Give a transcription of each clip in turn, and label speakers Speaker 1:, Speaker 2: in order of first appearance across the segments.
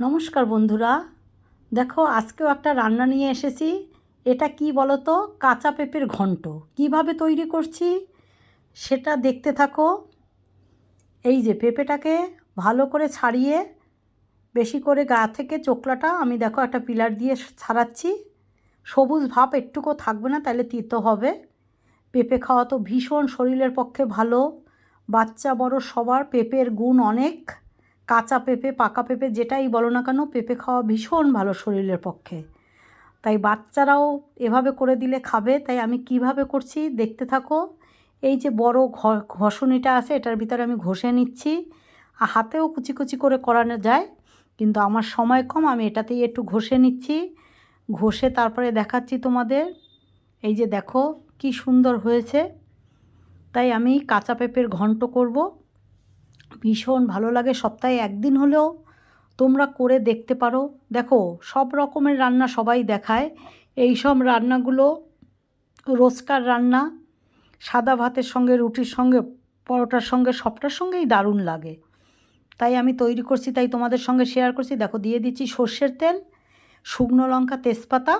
Speaker 1: নমস্কার বন্ধুরা, দেখো আজকেও একটা রান্না নিয়ে এসেছি। এটা কি বলো তো? কাঁচা পেঁপের ঘন্ট কিভাবে তৈরি করছি সেটা দেখতে থাকো। এই যে পেঁপেটাকে ভালো করে ছাড়িয়ে বেশি করে গা থেকে চোকলাটা আমি দেখো একটা পিলার দিয়ে ছাড়াচ্ছি। সবুজ ভাব একটুকুও থাকবে না, তাহলে তিতো হবে। পেঁপে খাওয়া তো ভীষণ শরীরের পক্ষে ভালো। বাচ্চা বড় সবার পেঁপের গুণ অনেক। কাঁচা পেঁপে পাকা পেঁপে যেটাই বলো না কেন, পেঁপে খাওয়া ভীষণ ভালো শরীরের পক্ষে। তাই বাচ্চারাও এভাবে করে দিলে খাবে। তাই আমি কিভাবে করছি দেখতে থাকো। এই যে বড় ঘষণিটা আছে, এটার ভিতরে আমি ঘষে নিচ্ছি। আর হাতেও কুচি কুচি করে করানো যায়, কিন্তু আমার সময় কম, আমি এটাতেই একটু ঘষে নিচ্ছি। ঘষে তারপরে দেখাচ্ছি তোমাদের। এই যে দেখো কি সুন্দর হয়েছে। তাই আমি কাঁচা পেঁপের ঘন্ট করব, ভীষণ ভালো লাগে। সপ্তাহে একদিন হলেও তোমরা করে দেখতে পারো। দেখো সব রকমের রান্না সবাই দেখায়, এই সব রান্নাগুলো রোজকার রান্না, সাদা ভাতের সঙ্গে, রুটির সঙ্গে, পরোটার সঙ্গে, সবটার সঙ্গেই দারুণ লাগে। তাই আমি তৈরি করছি, তাই তোমাদের সঙ্গে শেয়ার করছি। দেখো দিয়ে দিচ্ছি সর্ষের তেল, শুকনো লঙ্কা, তেজপাতা।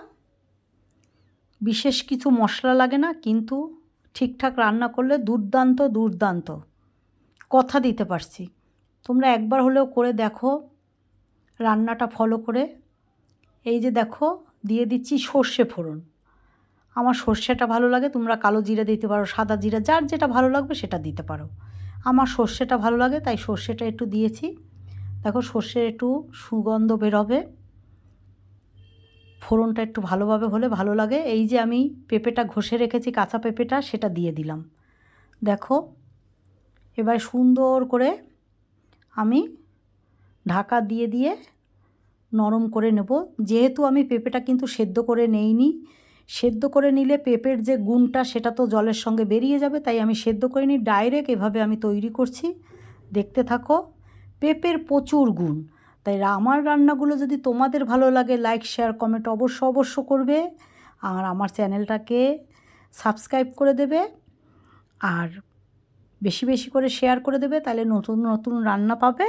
Speaker 1: বিশেষ কিছু মশলা লাগে না, কিন্তু ঠিকঠাক রান্না করলে দুর্দান্ত দুর্দান্ত, কথা দিতে পারছি। তোমরা একবার হলেও করে দেখো রান্নাটা ফলো করে। এই যে দেখো দিয়ে দিচ্ছি সর্ষে ফোড়ন। আমার সর্ষেটা ভালো লাগে, তোমরা কালো জিরা দিতে পারো, সাদা জিরা, যার যেটা ভালো লাগবে সেটা দিতে পারো। আমার সর্ষেটা ভালো লাগে তাই সর্ষেটা একটু দিয়েছি। দেখো সর্ষের একটু সুগন্ধ বেরোবে, ফোড়নটা একটু ভালোভাবে হলে ভালো লাগে। এই যে আমি পেঁপেটা ঘষে রেখেছি, কাঁচা পেঁপেটা, সেটা দিয়ে দিলাম। দেখো এবার সুন্দর করে আমি ঢাকা দিয়ে দিয়ে নরম করে নেব। যেহেতু আমি পেঁপেটা কিন্তু সেদ্ধ করে নেইনি, সেদ্ধ করে নিলে পেঁপের যে গুণটা সেটা তো জলের সঙ্গে বেরিয়ে যাবে, তাই আমি সেদ্ধ করে নিই। ডাইরেক্ট এভাবে আমি তৈরি করছি, দেখতে থাকো। পেঁপের প্রচুর গুণ। তাই আমার রান্নাগুলো যদি তোমাদের ভালো লাগে, লাইক শেয়ার কমেন্ট অবশ্য করবে। আর আমার চ্যানেলটাকে সাবস্ক্রাইব করে দেবে, আর বেশি বেশি করে শেয়ার করে দেবে, তাহলে নতুন নতুন রান্না পাবে।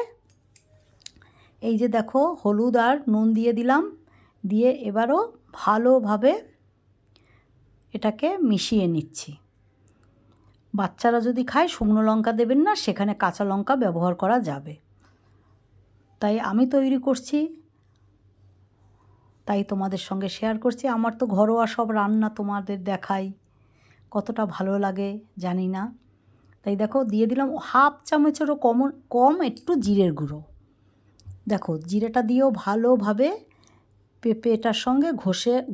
Speaker 1: এই যে দেখো হলুদ আর নুন দিয়ে দিলাম, দিয়ে এবারও ভালোভাবে এটাকে মিশিয়ে নিচ্ছি। বাচ্চারা যদি খায় শুকনো লঙ্কা দেবেন না, সেখানে কাঁচা লঙ্কা ব্যবহার করা যাবে। তাই আমি তৈরি করছি, তাই তোমাদের সঙ্গে শেয়ার করছি। আমার তো ঘরোয়া সব রান্না তোমাদের দেখাই, কতটা ভালো লাগে জানি না। তাই দেখো দিয়ে দিলাম হাফ চামচেরও কম একটু জিরের গুঁড়ো। দেখো জিরেটা দিয়েও ভালোভাবে পেঁপেটার সঙ্গে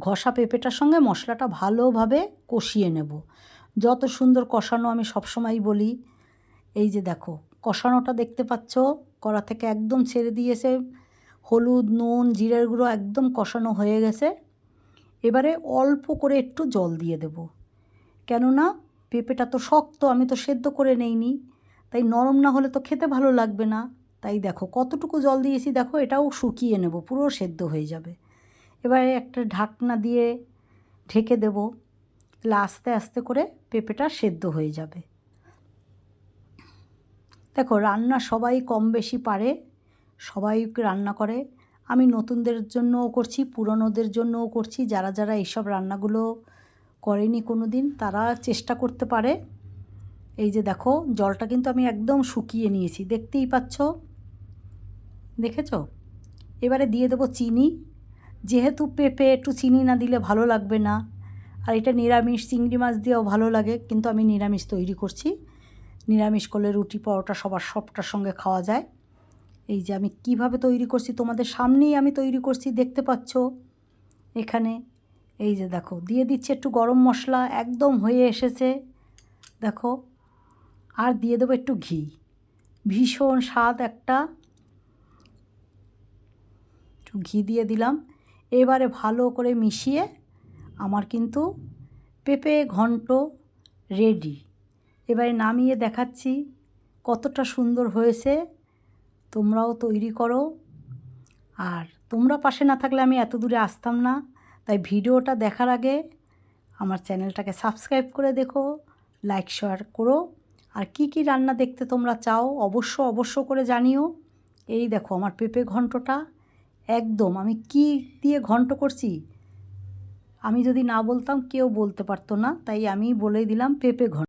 Speaker 1: ঘষা পেঁপেটার সঙ্গে মশলাটা ভালোভাবে কষিয়ে নেব। যত সুন্দর কষানো আমি সবসময়ই বলি। এই যে দেখো কষানোটা দেখতে পাচ্ছ, কড়া থেকে একদম ছেড়ে দিয়েছে। হলুদ নুন জিরের গুঁড়ো একদম কষানো হয়ে গেছে। এবারে অল্প করে একটু জল দিয়ে দেব, কেননা পেঁপেটা তো শক্ত, আমি তো সেদ্ধ করে নেইনি। তাই নরম না হলে তো খেতে ভালো লাগবে না। তাই দেখো কতটুকু জল দিয়েছি, দেখো এটাও শুকিয়ে নেব, পুরো সেদ্ধ হয়ে যাবে। এবারে একটা ঢাকনা দিয়ে ঢেকে দেব, তাহলে আস্তে আস্তে করে পেঁপেটা সেদ্ধ হয়ে যাবে। দেখো রান্না সবাই কম বেশি পারে, সবাই রান্না করে। আমি নতুনদের জন্যও করছি, পুরনোদের জন্যও করছি। যারা যারা এইসব রান্নাগুলো করেনি কোনো দিন, তারা চেষ্টা করতে পারে। এই যে দেখো জলটা কিন্তু আমি একদম শুকিয়ে নিয়েছি, দেখতেই পাচ্ছ, দেখেছ? এবারে দিয়ে দেবো চিনি। যেহেতু পেঁপে, একটু চিনি না দিলে ভালো লাগবে না। আর এটা নিরামিষ, চিংড়ি মাছ দিয়েও ভালো লাগে, কিন্তু আমি নিরামিষ তৈরি করছি। নিরামিষ করলে রুটি পরোটা সবটার সঙ্গে খাওয়া যায়। এই যে আমি কিভাবে তৈরি করছি তোমাদের সামনেই আমি তৈরি করছি, দেখতে পাচ্ছ এখানে। এই যে দেখো দিয়ে দিচ্ছি একটু গরম মশলা, একদম হয়ে এসেছে দেখো। আর দিয়ে দেবো একটু ঘি, ভীষণ স্বাদ একটা, একটু ঘি দিয়ে দিলাম। এবারে ভালো করে মিশিয়ে আমার কিন্তু পেঁপে ঘন্ট রেডি। এবারে নামিয়ে দেখাচ্ছি কতটা সুন্দর হয়েছে। তোমরাও তৈরি করো। আর তোমরা পাশে না থাকলে আমি এত দূরে আসতাম না। তাই ভিডিওটা দেখার আগে আমার চ্যানেলটাকে সাবস্ক্রাইব করে দেখো, লাইক শেয়ার করো। আর কি কি রান্না দেখতে তোমরা চাও অবশ্য করে জানিও। এই দেখো আমার পেঁপে ঘন্টটা একদম আমি কি দিয়ে ঘন্ট করছি আমি যদি না বলতাম কেউ বলতে পারতো না, তাই আমি বলেই দিলাম পেঁপে ঘন্ট।